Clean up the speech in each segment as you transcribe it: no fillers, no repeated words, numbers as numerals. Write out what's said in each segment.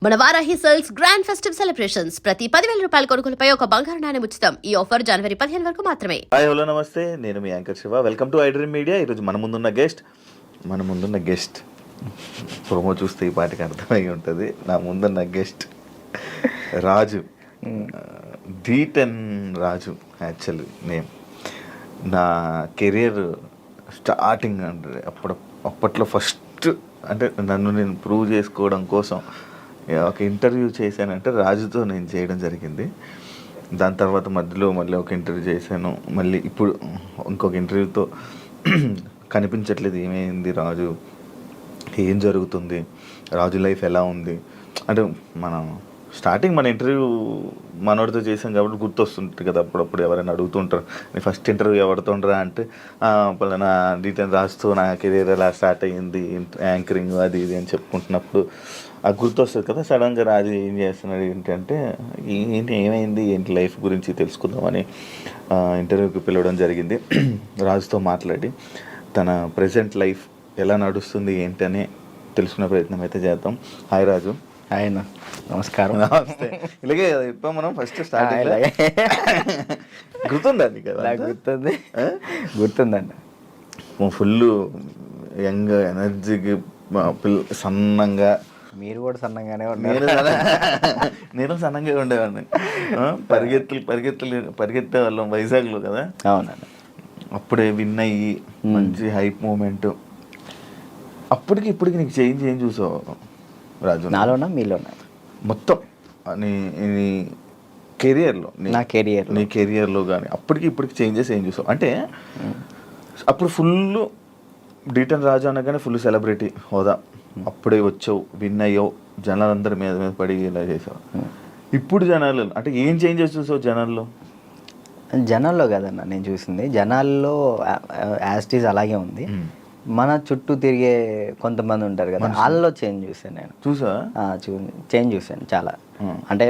మన Varahi sales grand festive celebrations ప్రతి 10,000 రూపాయల కొనుగోలుపై ఒక బంగారు నాణెం ఉచితం. ఈ ఆఫర్ జనవరి 15 వరకు మాత్రమే. హాయ్ హలో నమస్తే, నేను మీ anchor Shiva. Welcome to iDream media. ఈరోజు మన ముందున్న గెస్ట్ ప్రోమో చూస్తే ఈ పాటికి అర్థమై ఉంటుంది. నా ముందున్న గెస్ట్ రాజు, D10 రాజు యాక్చువల్లీ నేమ్. నా కెరియర్ స్టార్టింగ్ అంటే అప్పట్లో ఫస్ట్ అంటే నన్ను నేను ప్రూవ్ చేసుకోవడం కోసం ఒక ఇంటర్వ్యూ చేశానంటే రాజుతో నేను చేయడం జరిగింది. దాని తర్వాత మధ్యలో మళ్ళీ ఒక ఇంటర్వ్యూ చేశాను. మళ్ళీ ఇప్పుడు ఇంకొక ఇంటర్వ్యూతో కనిపించట్లేదు, ఏమైంది రాజు, ఏం జరుగుతుంది, రాజు లైఫ్ ఎలా ఉంది అంటే మనం స్టార్టింగ్ మన ఇంటర్వ్యూ మనోడితో చేసాం కాబట్టి గుర్తొస్తుంటుంది కదా. అప్పుడప్పుడు ఎవరైనా అడుగుతుంటారు, నీ ఫస్ట్ ఇంటర్వ్యూ ఎవరితో ఉండరా అంటే పలానా D10 రాజుతో నా కెరీర్ ఎలా స్టార్ట్ అయ్యింది, యాంకరింగ్ అది ఇది అని చెప్పుకుంటున్నప్పుడు అది గుర్తొస్తుంది కదా. సడన్గా రాజు ఏం చేస్తున్నాడు ఏంటంటే ఏమైంది ఏంటి లైఫ్ గురించి తెలుసుకుందామని ఇంటర్వ్యూకి పిలవడం జరిగింది. రాజుతో మాట్లాడి తన ప్రజెంట్ లైఫ్ ఎలా నడుస్తుంది ఏంటని తెలుసుకునే ప్రయత్నం అయితే చేద్దాం. హాయ్ రాజు. ఆయన నమస్కారం. నమస్తే. ఇలాగే ఇప్పుడు మనం ఫస్ట్ స్టార్టింగ్ గుర్తుందండి కదా. గుర్తుందండి. ఫుల్ యంగ్ ఎనర్జీకి సన్నంగా. మీరు కూడా సన్నంగానే నేను సన్నంగా ఉండేవాడిని. పరిగెత్తే వాళ్ళం వైజాగ్లో కదా. అవునండి. అప్పుడే విన్ అయ్యి మంచి హైప్ మూమెంట్. అప్పటికి ఇప్పటికి నీకు చేంజ్ ఏం చూసావు రాజు? నాలోనా మీలోనా? మొత్తం నీ కెరియర్లో, నీ కెరియర్లో కానీ అప్పటికి ఇప్పటికి చేంజెస్ ఏం చూసావు? అంటే అప్పుడు ఫుల్ D10 రాజు అనగానే ఫుల్ సెలబ్రిటీ హోదా, అప్పుడే వచ్చావు, విన్ అయ్యావు, జనాలందరి మీద పడి ఇలా చేసావు. ఇప్పుడు జనాలు అంటే ఏం చేంజెస్ చూసావు జనాల్లో కదన్నా నేను చూసింది, జనాల్లో యాస్టీస్ అలాగే ఉంది. మన చుట్టూ తిరిగే కొంతమంది ఉంటారు కదా, వాళ్ళలో చేంజ్ చూసాను నేను. చేంజ్ చూసాను చాలా. అంటే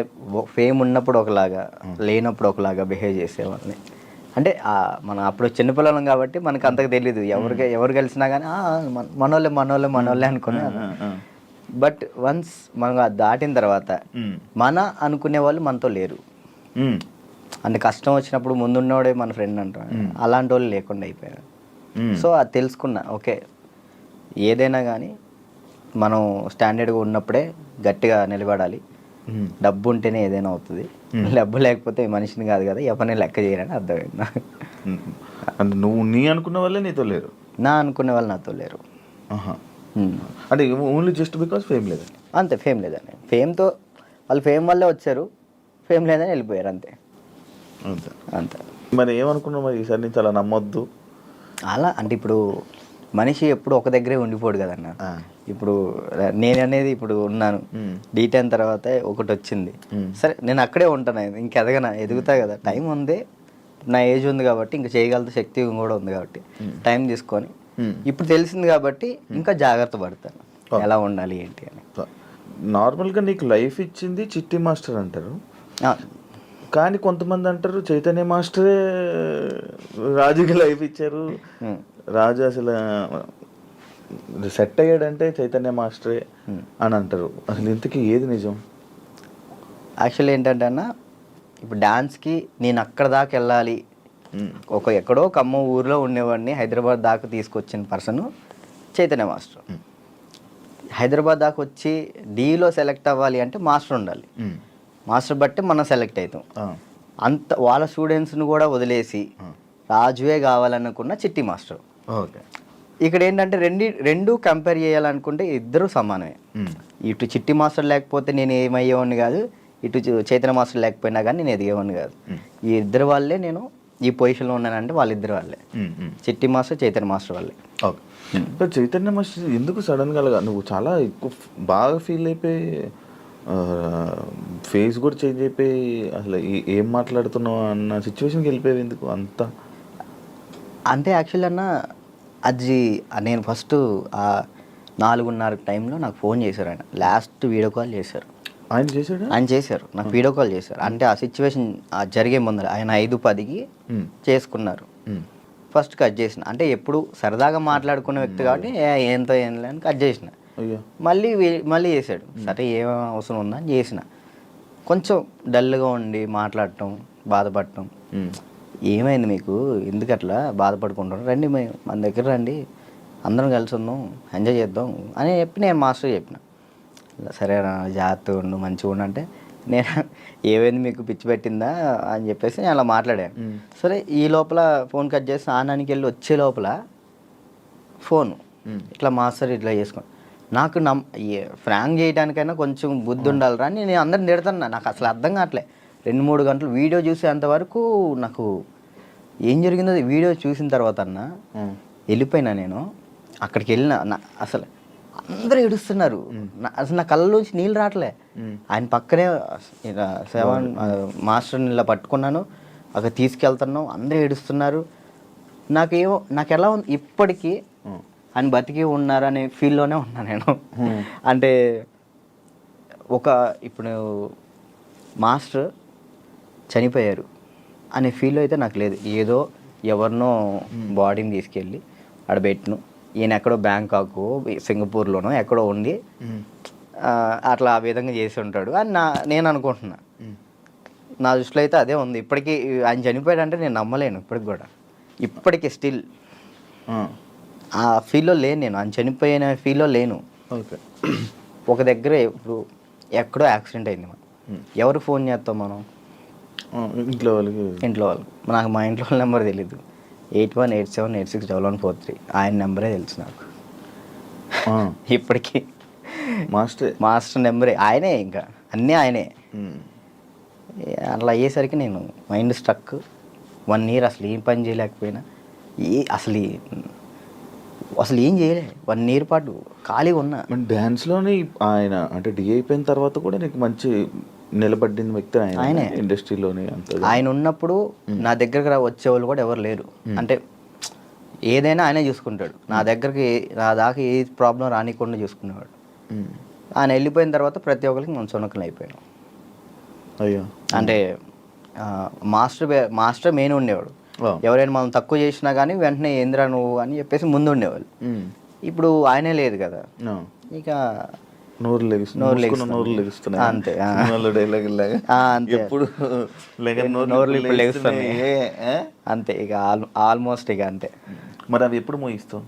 ఫేమ్ ఉన్నప్పుడు ఒకలాగా, లేనప్పుడు ఒకలాగా బిహేవ్ చేసేవాళ్ళని. అంటే మనం అప్పుడు చిన్నపిల్లలం కాబట్టి మనకు అంతకు తెలీదు, ఎవరు కలిసినా కానీ మనోళ్ళే అనుకున్నాను. బట్ వన్స్ మనం దాటిన తర్వాత మన అనుకునే వాళ్ళు మనతో లేరు. అంటే కష్టం వచ్చినప్పుడు ముందున్నోడే మన ఫ్రెండ్ అంటారు, అలాంటి వాళ్ళు లేకుండా అయిపోయారు. సో అది తెలుసుకున్నా, ఓకే ఏదైనా కానీ మనం స్టాండర్డ్గా ఉన్నప్పుడే గట్టిగా నిలబడాలి. డబ్బు ఉంటేనే ఏదైనా అవుతుంది, డబ్బు లేకపోతే మనిషిని కాదు కదా, ఎవరిని లెక్క చేయరని అర్థమైంది. అంటే నువ్వు నీ అనుకున్న వాళ్ళే నీతో లేరు, నా అనుకునే వాళ్ళు నాతో లేరు. అంటే ఓన్లీ జస్ట్ బికాస్ ఫేమ్ లేదని? అంతే, ఫేమ్ లేదని. ఫేమ్తో వాళ్ళు ఫేమ్ వల్లే వచ్చారు, ఫేమ్ లేదని వెళ్ళిపోయారు, అంతే అంతే. మరి ఏమనుకున్నావు మరి ఈసారి నుంచి అలా నమ్మొద్దు అలా? అంటే ఇప్పుడు మనిషి ఎప్పుడు ఒక దగ్గరే ఉండిపోడు కదన్న. ఇప్పుడు నేను అనేది ఇప్పుడు ఉన్నాను, D10 తర్వాత ఒకటి వచ్చింది, సరే నేను అక్కడే ఉంటాను, ఎదుగుతా కదా, టైం ఉంది, నా ఏజ్ ఉంది కాబట్టి ఇంకా చేయగల శక్తి కూడా ఉంది కాబట్టి టైం తీసుకొని ఇప్పుడు తెలిసింది కాబట్టి ఇంకా జాగ్రత్త పడతాను ఎలా ఉండాలి ఏంటి అని. నార్మల్గా నీకు లైఫ్ ఇచ్చింది చిట్టి మాస్టర్ అంటారు, కానీ కొంతమంది అంటారు చైతన్య మాస్టరే రాజుకి లైఫ్ ఇచ్చారు, రాజు అసలు సెట్ అయ్యాడంటే చైతన్య మాస్టరే అని అంటారు. అసలు ఇంతకీ ఏది నిజం? యాక్చువల్లీ ఏంటంటే అన్న, ఇప్పుడు డాన్స్కి నేను అక్కడ దాకా వెళ్ళాలి, ఎక్కడో ఖమ్మం ఊర్లో ఉండేవాడిని హైదరాబాద్ దాకా తీసుకొచ్చిన పర్సన్ చైతన్య మాస్టర్. హైదరాబాద్ దాకా వచ్చి డీలో సెలెక్ట్ అవ్వాలి అంటే మాస్టర్ ఉండాలి, మాస్టర్ బట్టి మనం సెలెక్ట్ అవుతాం. అంత వాళ్ళ స్టూడెంట్స్ని కూడా వదిలేసి రాజువే కావాలనుకున్న చిట్టి మాస్టర్. ఇక్కడ ఏంటంటే రెండు కంపేర్ చేయాలనుకుంటే ఇద్దరు సమానమే. ఇటు చిట్టి మాస్టర్ లేకపోతే నేను ఏమయ్యేవాడిని కాదు, ఇటు చైతన్య మాస్టర్ లేకపోయినా కానీ నేను ఎదిగేవాడిని కాదు. ఈ ఇద్దరు వాళ్ళే నేను ఈ పొజిషన్లో ఉన్నానంటే వాళ్ళిద్దరు వాళ్ళే, చిట్టి మాస్టర్ చైతన్య మాస్టర్ వాళ్ళే. చైతన్య మాస్టర్ ఎందుకు సడన్గా నువ్వు చాలా ఎక్కువ బాగా ఫీల్ అయిపోయి ఫేస్ కూడా చేంజ్ అయిపోయి అసలు ఏం మాట్లాడుతున్నావు అన్న సిచ్యువేషన్కి వెళ్ళిపోయావు ఎందుకు అంతా? అంటే యాక్చువల్లీ అన్న, అది నేను ఫస్ట్ 4:30 టైంలో నాకు ఫోన్ చేశారు, ఆయన లాస్ట్ వీడియో కాల్ చేశారు. ఆయన చేశారు నాకు వీడియో కాల్ చేశారు. అంటే ఆ సిచ్యువేషన్ జరిగే ముందర ఆయన 5:10కి చేసుకున్నారు. ఫస్ట్ కట్ చేసిన, అంటే ఎప్పుడు సరదాగా మాట్లాడుకునే వ్యక్తి కాబట్టి ఏంతో ఏం లేని కట్ చేసిన. అయ్యో. మళ్ళీ చేశాడు. సరే ఏం అవసరం ఉందా అని చేసిన. కొంచెం డల్గా ఉండి మాట్లాడటం, బాధపడటం. ఏమైంది మీకు, ఎందుకు అట్లా బాధపడుకుంటాం, రండి మన దగ్గర రండి, అందరం కలిసి ఉందాం, ఎంజాయ్ చేద్దాం అని చెప్పి నేను మాస్టర్ చెప్పిన. సరే జాగ్రత్తగా ఉండు, మంచిగా ఉండు అంటే, నేను ఏమైంది మీకు పిచ్చి పెట్టిందా అని చెప్పేసి నేను అలా మాట్లాడాను. సరే ఈ లోపల ఫోన్ కట్ చేసి స్నానానికి వెళ్ళి వచ్చే లోపల ఫోన్ ఇట్లా మాస్టర్ ఇట్లా చేసుకోండి. నాకు ఫ్రాంక్ చేయడానికైనా కొంచెం బుద్ధి ఉండాలిరా అని నేను అందరిని తిడతాను. నాకు అసలు అర్థం కావట్లే. 2-3 గంటలు వీడియో చూసేంతవరకు నాకు ఏం జరిగిందో వీడియో చూసిన తర్వాత అన్న వెళ్ళిపోయినా. నేను అక్కడికి వెళ్ళిన, అసలు అందరూ ఏడుస్తున్నారు. అసలు నా కళ్ళలోంచి నీళ్ళు రావట్లే. ఆయన పక్కనే మాస్టర్ని ఇలా పట్టుకున్నాను, అక్కడ తీసుకెళ్తున్నాం, అందరూ ఏడుస్తున్నారు. నాకు ఎలా ఉంది ఇప్పటికీ, ఆయన బతికి ఉన్నారు అనే ఫీల్లోనే ఉన్నా నేను. అంటే ఇప్పుడు మాస్టర్ చనిపోయారు అనే ఫీల్ అయితే నాకు లేదు. ఏదో ఎవరినో బాడీని తీసుకెళ్ళి ఆడ పెట్టిను, ఈయన ఎక్కడో బ్యాంకాక్ సింగపూర్లోనో ఎక్కడో ఉండి అట్లా ఆ విధంగా చేసి ఉంటాడు అని నేను అనుకుంటున్నా. నా దృష్టిలో అయితే అదే ఉంది. ఇప్పటికీ ఆయన చనిపోయాడంటే నేను నమ్మలేను ఇప్పటికి కూడా. ఇప్పటికీ స్టిల్ ఆ ఫీల్లో లేను నేను. ఆయన చనిపోయిన ఫీల్లో లేను. ఓకే. ఒక దగ్గర ఇప్పుడు ఎక్కడో యాక్సిడెంట్ అయింది, మనం ఎవరికి ఫోన్ చేస్తాం మనం? ఇంట్లో వాళ్ళు. నాకు మా ఇంట్లో వాళ్ళ నెంబర్ తెలీదు. 8187861143 ఆయన నెంబరే తెలుసు నాకు ఇప్పటికీ. మాస్టర్ నెంబరే ఆయనే, ఇంకా అన్నీ ఆయనే. అట్లా అయ్యేసరికి నేను మైండ్ స్ట్రక్. 1 year అసలు ఏం పని చేయలేకపోయినా, అసలు ఏం చేయలే. 1 year పాటు ఖాళీగా ఉన్నా. డ్యాన్స్లోనే ఆయన అంటే డి అయిపోయిన తర్వాత కూడా నీకు మంచి నిలబడిన వ్యక్తి ఆయన ఇండస్ట్రీలోనే. ఆయన ఉన్నప్పుడు నా దగ్గరకు వచ్చేవాళ్ళు కూడా ఎవరు లేరు. అంటే ఏదైనా ఆయనే చూసుకుంటాడు. నా దాకా ఏ ప్రాబ్లం రానికుండా చూసుకునేవాడు. ఆయన వెళ్ళిపోయిన తర్వాత ప్రతి ఒక్కరికి మనం చునకలు అయిపోయాం. అయ్యో. అంటే మాస్టర్ మెయిన్ ఉండేవాడు. ఎవరైనా మనం తక్కువ చేసినా కానీ వెంటనే ఏంద్రా నువ్వు అని చెప్పేసి ముందు ఉండేవాళ్ళు. ఇప్పుడు ఆయనే లేదు కదా, ఇక నోరు లెగుస్తున్నాయి అంతే. అంతే ఇక ఆల్మోస్ట్ ఇక అంతే. మరి అవి ఎప్పుడు మోగిస్తావు?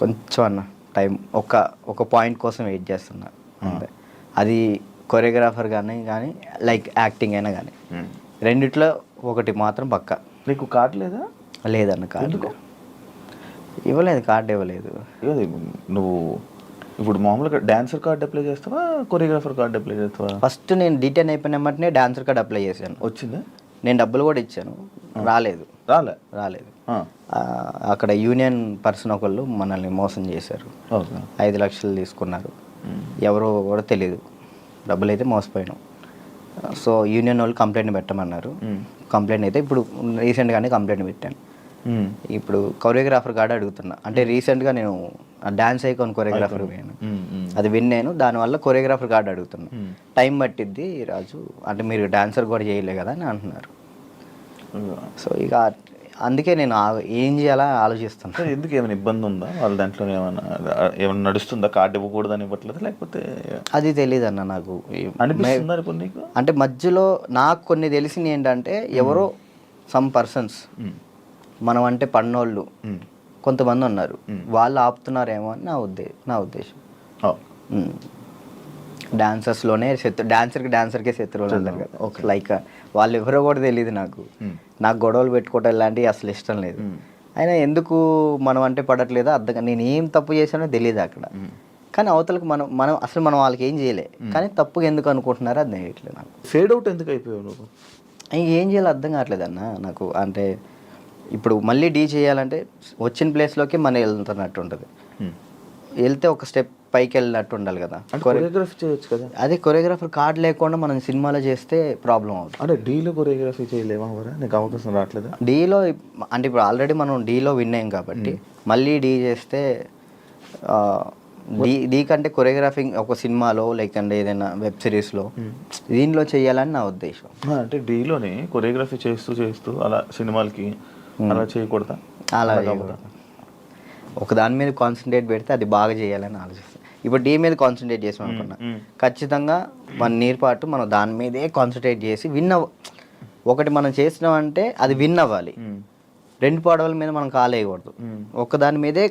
కొంచెం అన్న టైం, ఒక పాయింట్ కోసం వెయిట్ చేస్తున్నా అంతే. అది కొరియోగ్రాఫర్ కానీ లైక్ యాక్టింగ్ అయినా కానీ రెండిట్లో ఒకటి మాత్రం పక్కా. నీకు కార్డు లేదా? లేదన్న కార్డు ఇవ్వలేదు. కార్డు ఇవ్వలేదు. నువ్వు ఇప్పుడు మామూలుగా డాన్సర్ కార్డు అప్లై చేస్తావా, కొరియోగ్రాఫర్ కార్డు అప్లై చేస్తావా? ఫస్ట్ నేను డీటెయిన్ అయిపోయిన వెంటనే డాన్సర్ కార్డు అప్లై చేశాను. వచ్చిందా? నేను డబ్బులు కూడా ఇచ్చాను, రాలేదు. అక్కడ యూనియన్ పర్సన్ ఒకళ్ళు మనల్ని మోసం చేశారు. 5 లక్షలు తీసుకున్నారు. ఎవరో కూడా తెలియదు. డబ్బులు అయితే మోసపోయాను. సో యూనియన్ వాళ్ళు కంప్లైంట్ పెట్టమన్నారు. కంప్లైంట్ అయితే ఇప్పుడు రీసెంట్గానే కంప్లైంట్ పెట్టాను. ఇప్పుడు కొరియోగ్రాఫర్ కార్డు అడుగుతున్నా. అంటే రీసెంట్గా నేను డాన్స్ ఐకాన్ కొరియోగ్రాఫర్ పోయాను, అది విన్నాను. దానివల్ల కొరియోగ్రాఫర్ కార్డు అడుగుతున్నా. టైం పట్టిద్ది రాజు అంటే, మీరు డాన్సర్ కూడా చేయలే కదా అని అంటున్నారు. సో ఇక అందుకే నేను ఏం చేయాలా ఆలోచిస్తాను. ఎందుకు ఏమైనా ఇబ్బంది ఉందా వాళ్ళ దాంట్లో? ఏమైనా నడుస్తుందా? కార్డు ఇవ్వకూడదని ఇవ్వట్లేదు లేకపోతే? అది తెలియదు అన్న నాకు. అంటే మధ్యలో నాకు కొన్ని తెలిసింది ఏంటంటే, ఎవరో సమ్ పర్సన్స్ మనం అంటే పన్నోళ్ళు కొంతమంది ఉన్నారు, వాళ్ళు ఆపుతున్నారేమో అని నా ఉద్దేశం. డాన్సర్స్లోనే డాన్సర్కే శత్రువులు అంటారు కదా, లైక్ వాళ్ళు ఎవరో కూడా తెలియదు నాకు. గొడవలు పెట్టుకోవటం ఇలాంటివి అసలు ఇష్టం లేదు. అయినా ఎందుకు మనం అంటే పడట్లేదో అర్థం. నేను ఏం తప్పు చేశానో తెలియదు అక్కడ. కానీ అవతలకు మనం అసలు మనం వాళ్ళకి ఏం చేయలే, కానీ తప్పుగా ఎందుకు అనుకుంటున్నారో అది తెలియట్లేదు నాకు. ఫేడ్ అవుట్ ఎందుకు అయిపోయావు నువ్వు? ఏం చేయాలో అర్థం కావట్లేదు అన్న నాకు. అంటే ఇప్పుడు మళ్ళీ డీ చేయాలంటే వచ్చిన ప్లేస్లోకి మనం వెళ్తున్నట్టు ఉంటుంది. వెళ్తే ఒక స్టెప్ పైకి వెళ్ళినట్టు ఉండాలి కదా. కొరియోగ్రఫీ చేయొచ్చు కదా. అదే కొరియోగ్రాఫర్ కార్డు లేకుండా మనం సినిమాలో చేస్తే ప్రాబ్లం అవుతుంది. అంటే డీలో కొరియోగ్రఫీ చేయలేమా? నీకు అవకాశం రావట్లేదు డీలో? అంటే ఇప్పుడు ఆల్రెడీ మనం డీలో విన్ అయ్యాం కాబట్టి మళ్ళీ డీ చేస్తే డీ కంటే కొరియోగ్రాఫింగ్ ఒక సినిమాలో లైక్ అంటే ఏదైనా వెబ్ సిరీస్లో దీనిలో చేయాలని నా ఉద్దేశం. అంటే డీలోనే కొరియోగ్రఫీ చేస్తూ అలా సినిమాలకి అలా చేయకూడదా? అలా ఒక దాని మీద కాన్సన్ట్రేట్ పెడితే అది బాగా చేయాలని ఆలోచిస్తాను. ఇప్పుడు డీ మీద కాన్సన్ట్రేట్ చేసాం అనుకున్నా, ఖచ్చితంగా 1 ఇయర్ పాటు మనం దాని మీదే కాన్సన్ట్రేట్ చేసి ఒకటి మనం చేసినామంటే అది విన్ అవ్వాలి. 2 పడవల మీద మనం కాలేయకూడదు, ఒక్క దాని మీదే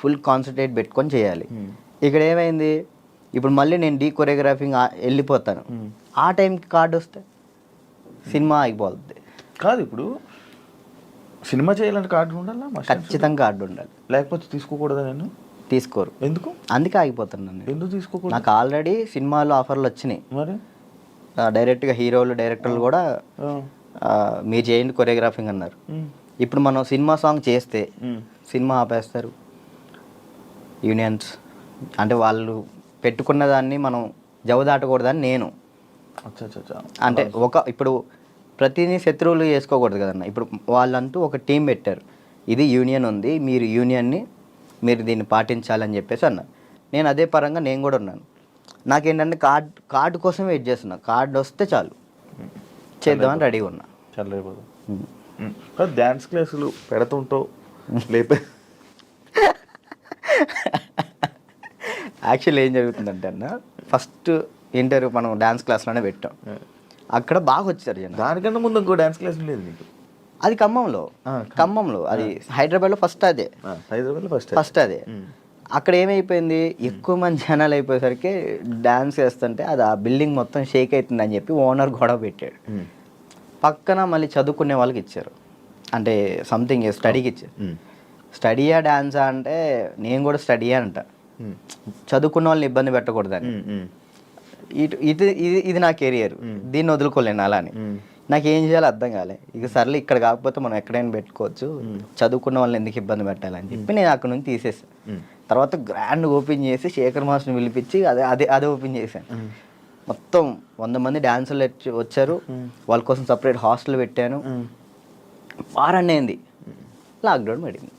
ఫుల్ కాన్సన్ట్రేట్ పెట్టుకొని చేయాలి. ఇక్కడ ఏమైంది, ఇప్పుడు మళ్ళీ నేను డీ కొరియోగ్రాఫింగ్ వెళ్ళిపోతాను, ఆ టైంకి కార్డు వస్తే సినిమా అయిపోతుంది. కాదు ఇప్పుడు సినిమా చేయాలంటే కార్డు ఉండాలా? ఖచ్చితంగా కార్డు ఉండాలి, లేకపోతే తీసుకోకూడదా? నేను తీసుకోరు. ఎందుకు? అందుకే ఆగిపోతున్నాను నేను. ఎందుకు తీసుకోకూడదు? నాకు ఆల్రెడీ సినిమాలో ఆఫర్లు వచ్చినాయి. మరి డైరెక్ట్గా హీరోలు డైరెక్టర్లు కూడా మీరు చేయండి కొరియోగ్రాఫింగ్ అన్నారు. ఇప్పుడు మనం సినిమా సాంగ్ చేస్తే సినిమా ఆపేస్తారు యూనియన్స్. అంటే వాళ్ళు పెట్టుకున్న దాన్ని మనం జవదాటకూడదని నేను. అంటే ఇప్పుడు ప్రతిదీ శత్రువులు చేసుకోకూడదు కదన్న. ఇప్పుడు వాళ్ళంటూ ఒక టీం పెట్టారు, ఇది యూనియన్ ఉంది, మీరు యూనియన్ని మీరు దీన్ని పాటించాలని చెప్పేసి అన్నారు. నేను అదే పరంగా నేను కూడా ఉన్నాను. నాకేంటంటే కార్డు కోసం వెయిట్ చేస్తున్నా, కార్డు వస్తే చాలు చేద్దామని రెడీగా ఉన్నా. చాలా డ్యాన్స్ క్లాసులు పెడుతుంటావు లేపే. యాక్చువల్లీ ఏం జరుగుతుందంటే అన్న, ఫస్ట్ ఇంటర్వ్యూ మనం డ్యాన్స్ క్లాస్లోనే పెట్టాం, అక్కడ బాగా వచ్చారు జనం. దానికన్నా ముందు ఇంకో డ్యాన్స్ క్లాస్ లేదు నీకు? అది ఖమ్మంలో అది హైదరాబాద్లో ఫస్ట్ అదే. హైదరాబాద్లో ఫస్ట్ అదే. అక్కడ ఏమైపోయింది, ఎక్కువ మంది జనాలు అయిపోయేసరికి డ్యాన్స్ చేస్తుంటే అది ఆ బిల్డింగ్ మొత్తం షేక్ అవుతుంది అని చెప్పి ఓనర్ గొడవ పెట్టాడు. పక్కన మళ్ళీ చదువుకునే వాళ్ళకి ఇచ్చారు, అంటే సంథింగ్ స్టడీకి ఇచ్చారు. స్టడీయా డ్యాన్సా అంటే నేను కూడా స్టడీయా అంట, చదువుకున్న వాళ్ళని ఇబ్బంది పెట్టకూడదని. ఇది నా కెరియర్, దీన్ని వదులుకోలేను అలా అని. నాకు ఏం చేయాలో అర్థం కాలే. ఇక సర్లే ఇక్కడ కాకపోతే మనం ఎక్కడైనా పెట్టుకోవచ్చు, చదువుకున్న వాళ్ళని ఎందుకు ఇబ్బంది పెట్టాలని చెప్పి నేను అక్కడ నుంచి తీసేసాను. తర్వాత గ్రాండ్ ఓపెన్ చేసి శేఖర్ మాస్టర్ని పిలిపించి అదే ఓపెన్ చేశాను. మొత్తం 100 మంది డాన్సర్లు వచ్చారు, వాళ్ళ కోసం సపరేట్ హాస్టల్ పెట్టాను. వారాన్ని అయింది, లాక్డౌన్ పడింది.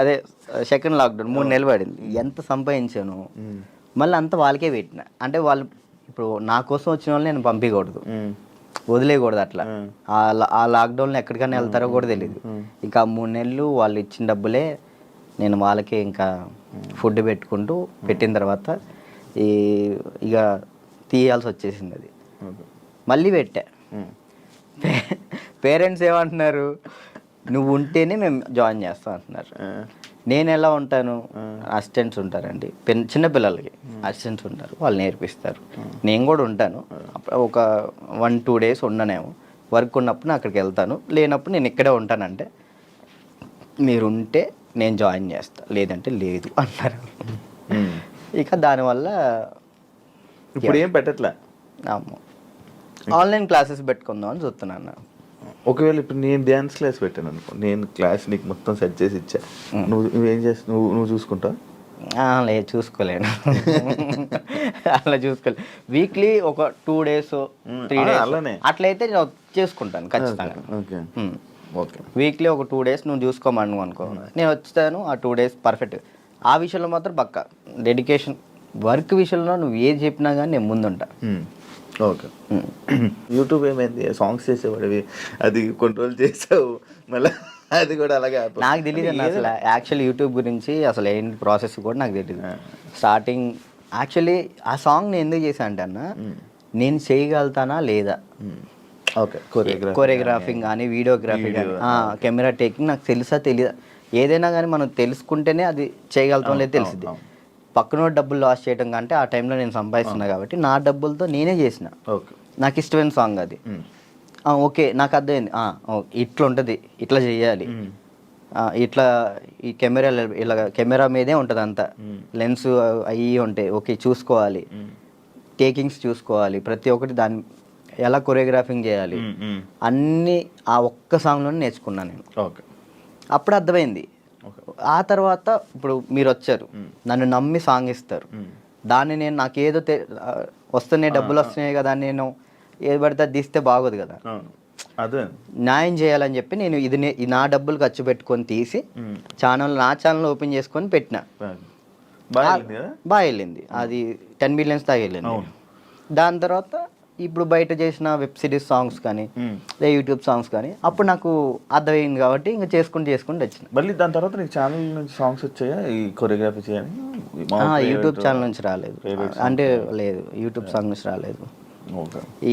అదే సెకండ్ లాక్డౌన్ 3 నెలలు పడింది. ఎంత సంపాదించాను మళ్ళీ అంతా వాళ్ళకే పెట్టిన. అంటే వాళ్ళు ఇప్పుడు నా కోసం వచ్చిన వాళ్ళని నేను పంపించకూడదు, వదిలేయకూడదు. అట్లా ఆ లాక్డౌన్లో ఎక్కడికైనా వెళ్తారో కూడా తెలియదు. ఇంకా 3 నెలలు వాళ్ళు ఇచ్చిన డబ్బులే నేను వాళ్ళకే ఇంకా ఫుడ్ పెట్టుకుంటూ పెట్టిన తర్వాత ఇక తీయాల్సి వచ్చేసింది. అది మళ్ళీ పెట్టా. పేరెంట్స్ ఏమంటున్నారు, నువ్వు ఉంటేనే మేము జాయిన్ చేస్తాం అంటున్నారు. నేను ఎలా ఉంటాను, అసిస్టెంట్స్ ఉంటారండి, చిన్నపిల్లలకి అసిస్టెంట్స్ ఉంటారు, వాళ్ళు నేర్పిస్తారు. నేను కూడా ఉంటాను, ఒక 1-2 డేస్ ఉండనేమో. వర్క్ ఉన్నప్పుడు నేను అక్కడికి వెళ్తాను, లేనప్పుడు నేను ఇక్కడే ఉంటానంటే మీరు ఉంటే నేను జాయిన్ చేస్తా, లేదంటే లేదు అన్నారు. ఇక దానివల్ల ఇప్పుడు ఏం పెట్టట్లే. ఆన్లైన్ క్లాసెస్ పెట్టుకుందాం అని చూస్తున్నాను. ఒకవేళ ఇప్పుడు నేను డ్యాన్స్ క్లాస్ పెట్టాను అనుకో, నేను క్లాస్ నీకు మొత్తం సెట్ చేసి ఇచ్చా, నువ్వేం చేస్తావు? నువ్వు చూసుకుంటావు? లేదు, చూసుకోలేను. అలా చూసుకోలేదు. వీక్లీ ఒక 2 days 3 days అలానే అట్లయితే నేను చేసుకుంటాను ఖచ్చితంగా. ఓకే, వీక్లీ ఒక 2 days నువ్వు చూసుకోమను అనుకో, నేను వచ్చాను ఆ 2 days పర్ఫెక్ట్. ఆ విషయంలో మాత్రం పక్కా డెడికేషన్. వర్క్ విషయంలో నువ్వు ఏది చెప్పినా కానీ నేను ముందుంటా. ఓకే. యూట్యూబ్ ఏమైంది, సాంగ్స్ చేసేవాడివి, అది కంట్రోల్ చేసావు మళ్ళీ అది కూడా అలాగే. నాకు తెలియదు అన్న అసలు యాక్చువల్లీ యూట్యూబ్ గురించి అసలు ఏంటి ప్రాసెస్ కూడా నాకు తెలియదు. స్టార్టింగ్ యాక్చువల్లీ ఆ సాంగ్ నేను ఎందుకు చేశాను అంటే అన్న, నేను చేయగలుగుతానా లేదా, ఓకే, కొరియోగ్రాఫింగ్ కానీ వీడియోగ్రఫీ కానీ కెమెరా టేకింగ్ నాకు తెలుసా తెలియదా, ఏదైనా కానీ మనం తెలుసుకుంటేనే అది చేయగలుగుతాం లేదు తెలిసింది. పక్కన డబ్బులు లాస్ చేయడం కంటే ఆ టైంలో నేను సంపాదిస్తున్నా కాబట్టి నా డబ్బులతో నేనే చేసిన. నాకు ఇష్టమైన సాంగ్ అది. ఓకే, నాకు అర్థమైంది, ఇట్లా ఉంటుంది, ఇట్లా చేయాలి, ఇట్లా ఈ కెమెరా మీదే ఉంటుంది అంతా, లెన్స్ అవి ఉంటాయి, ఓకే చూసుకోవాలి, టేకింగ్స్ చూసుకోవాలి, ప్రతి ఒక్కటి దాన్ని ఎలా కొరియోగ్రాఫింగ్ చేయాలి అన్నీ ఆ ఒక్క సాంగ్లోనే నేర్చుకున్నాను నేను. అప్పుడు అర్థమైంది. ఆ తర్వాత ఇప్పుడు మీరు వచ్చారు, నన్ను నమ్మి సాంగ్ ఇస్తారు, దాన్ని నేను నాకు ఏదో వస్తున్నాయి డబ్బులు వస్తున్నాయి కదా, నేను ఏది పడితే అది తీస్తే బాగోదు కదా, న్యాయం చేయాలని చెప్పి నేను ఇది నా డబ్బులు ఖర్చు పెట్టుకొని తీసి నా ఛానల్ ఓపెన్ చేసుకొని పెట్టిన. బాగా వెళ్ళింది, అది 10 millions దాకా వెళ్ళింది. దాని తర్వాత ఇప్పుడు బయట చేసిన వెబ్ సిరీస్ సాంగ్స్ కానీ లేదా యూట్యూబ్ సాంగ్స్ కానీ అప్పుడు నాకు అర్థమైంది కాబట్టి ఇంకా చేసుకుంటూ వచ్చిన. మళ్ళీ దాని తర్వాత నీకు ఛానల్ నుంచి సాంగ్స్ వచ్చాయా ఈ కొరియోగ్రఫీ చేయని? యూట్యూబ్ ఛానల్ నుంచి రాలేదు, అంటే లేదు, యూట్యూబ్ సాంగ్ నుంచి రాలేదు.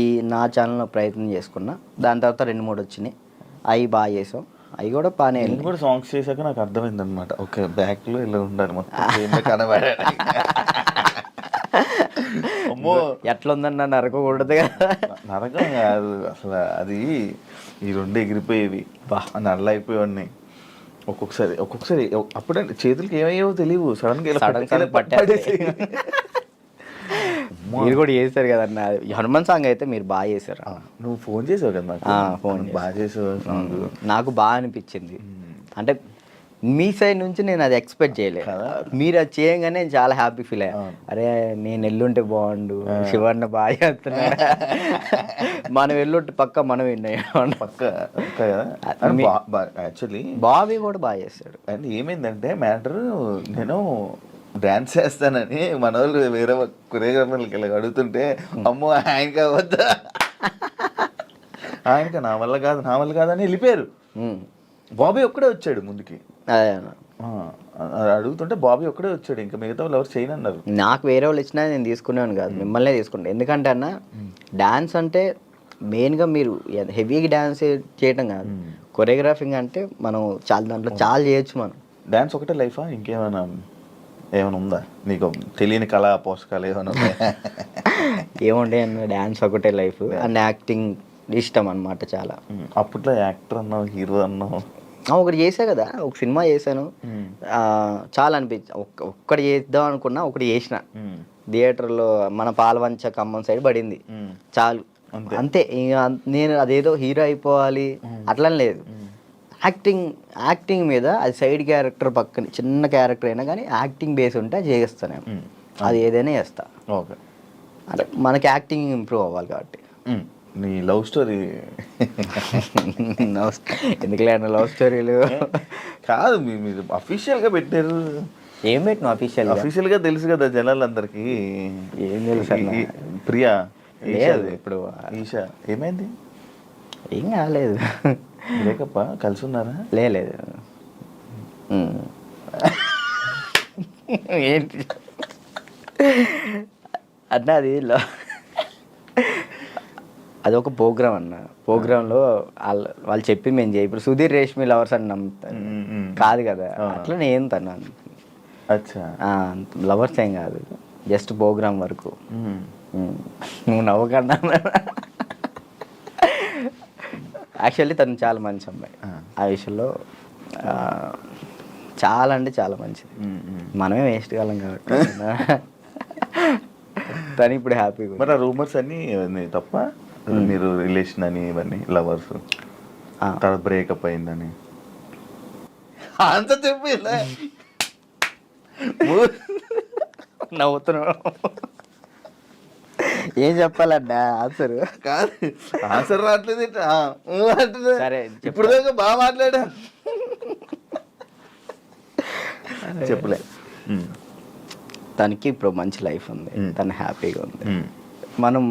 ఈ నా ఛానల్లో ప్రయత్నం చేసుకున్నా, దాని తర్వాత 2-3 వచ్చినాయి, అవి బాగా చేసాం, అవి కూడా బాగానే. నేను కూడా సాంగ్స్ చేశాక నాకు అర్థమైంది అనమాట, ఓకే బ్యాక్లో ఇలా ఉండాలి మొత్తం కనబడాలి. అమ్మో ఎట్లా ఉందన్న నరకకూడదు కదా. నరకం కాదు అసలు, అది ఈ 2 ఎగిరిపోయేవి నల్ల అయిపోయేవాడిని. ఒక్కొక్కసారి అప్పుడంటే చేతులకి ఏమయ్యేవో తెలియవు, సడన్ పట్టేసి. మీరు కూడా చేశారు కదన్న హనుమాన్ సాంగ్, అయితే మీరు బాగా చేశారు. నువ్వు ఫోన్ చేసావు కదా నాకు, ఫోన్ బాగా చేసావు సాంగ్, నాకు బాగా అనిపించింది. అంటే మీ సైడ్ నుంచి నేను అది ఎక్స్పెక్ట్ చేయలేదు, మీరు అది చేయగానే నేను చాలా హ్యాపీ ఫీల్ అయ్యా. అరే నేను ఎల్లుంటే బాగుండు, శివన్న బాగా చేస్తున్నాడు, మనం ఎల్లుంటే పక్క మనం విన్నాం పక్క. యాక్చువల్లీ బాబీ కూడా బాగా చేస్తాడు. అండ్ ఏమైందంటే మ్యాటర్, నేను డాన్స్ చేస్తానని మన వాళ్ళు వేరే కొరియోగ్రాఫర్లకి ఇలా అడుగుతుంటే, అమ్మో ఆయనకి అవద్దా, ఆయనకి నా వల్ల కాదు అని వెళ్ళిపోయారు. బాబీ ఒక్కడే వచ్చాడు ముందుకి, అడుగుతుంటే బాబీ ఒక్కడే వచ్చాడు, ఇంకా మిగతా వాళ్ళు ఎవరు చేయను అన్నారు. నాకు వేరే వాళ్ళు ఇచ్చినా నేను తీసుకునేవాను కాదు, మిమ్మల్నే తీసుకుంటాను. ఎందుకంటే అన్న డాన్స్ అంటే మెయిన్గా మీరు హెవీగా డాన్స్ చేయటం కాదు, కొరియోగ్రాఫింగ్ అంటే మనం దాంట్లో చాలా చేయొచ్చు. మనం డాన్స్ ఒకటే లైఫా, ఇంకేమైనా ఉందా నీకు తెలియని కళా పోషకాలు ఏమైనా ఉన్నాయా? ఏముండే అన్న, డాన్స్ ఒకటే లైఫ్ అండ్ యాక్టింగ్ ఇష్టం అనమాట చాలా. అప్పట్లో యాక్టర్ అన్నావు, హీరో అన్నావు, ఒకటి చేసా కదా, ఒక సినిమా చేశాను, చాలా అనిపించి ఒక్కటి చేద్దాం అనుకున్నా, ఒకటి చేసిన థియేటర్లో మన పాలవంచ ఖమ్మం సైడ్ పడింది, చాలు అంతే. ఇంకా నేను అదేదో హీరో అయిపోవాలి అట్లా లేదు, యాక్టింగ్ మీద అది సైడ్ క్యారెక్టర్ పక్కన చిన్న క్యారెక్టర్ అయినా కానీ యాక్టింగ్ బేస్ ఉంటే చేస్తాను, అది ఏదైనా చేస్తా. ఓకే, అంటే మనకి యాక్టింగ్ ఇంప్రూవ్ అవ్వాలి కాబట్టి. నీ లవ్ స్టోరీ ఎందుకులే అన్న లవ్ స్టోరీలు కాదు, మీరు అఫీషియల్గా పెట్టారు. ఏం పెట్టిన అఫీషియల్గా తెలుసు కదా జనాలందరికీ. ఏం తెలుసు ప్రియా ఇప్పుడు ఈషా ఏమైంది? ఏం కాలేదు, బ్రేకప్ కలిసి ఉన్నారా? లేదు ఏంటి అన్న, అది ఒక ప్రోగ్రామ్ అన్న, ప్రోగ్రాంలో వాళ్ళు చెప్పి మేము చేయి. ఇప్పుడు సుధీర్ రేష్మి లవర్స్ అని నమ్ముతాను కాదు కదా, అట్లా నేను తన్నాను. లవర్స్ ఏం కాదు, జస్ట్ ప్రోగ్రామ్ వరకు. నువ్వు నవ్వకన్నా, యాక్చువల్లీ తను చాలా మంచి అమ్మాయి, ఆ విషయంలో చాలా అంటే చాలా మంచిది. మనమే వేస్ట్ కాలం కాబట్టి తను ఇప్పుడు హ్యాపీగా. మరి ఆ రూమర్స్ అన్నీ తప్ప, మీరు రిలేషన్ అని ఇవన్నీ లవర్స్ తర్వాత బ్రేకప్ అయిందని అంత చెప్పి నవ్వుతున్నావు, ఏం చెప్పాలన్నా ఆన్సర్ కాదు, ఆన్సర్ రావట్లేదు. సరే ఇప్పుడు దాకా బాగా మాట్లాడా, చెప్పలే. తనకి ఇప్పుడు మంచి లైఫ్ ఉంది, తను హ్యాపీగా ఉంది, మనం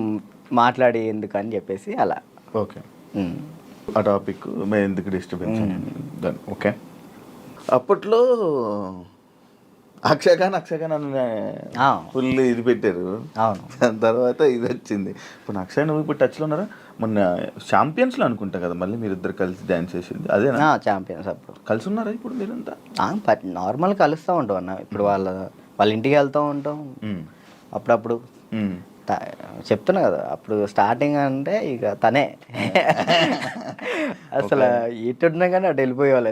మాట్లాడి ఎందుకు అని చెప్పేసి అలా. ఓకే, ఆ టాపిక్ మేము ఎందుకు డిస్టర్బెన్స్. ఓకే, అప్పట్లో అక్షయఖాన్ ఫుల్ ఇది పెట్టారు, అవును. దాని తర్వాత ఇది వచ్చింది. ఇప్పుడు అక్షయ్ నువ్వు ఇప్పుడు టచ్లో ఉన్నారా? మొన్న ఛాంపియన్స్లో అనుకుంటా కదా మళ్ళీ మీరు ఇద్దరు కలిసి డాన్స్ చేసింది, అదేనా? ఛాంపియన్స్ అప్పుడు కలిసి ఉన్నారా ఇప్పుడు మీరంతా? నార్మల్ కలుస్తూ ఉంటాం అన్న, ఇప్పుడు వాళ్ళ ఇంటికి వెళ్తూ ఉంటాం అప్పుడప్పుడు. చెప్తున్నా కదా, అప్పుడు స్టార్టింగ్ అంటే ఇక తనే అసలు ఇటున్నా కానీ అటు వెళ్ళిపోయేవాళ్ళు.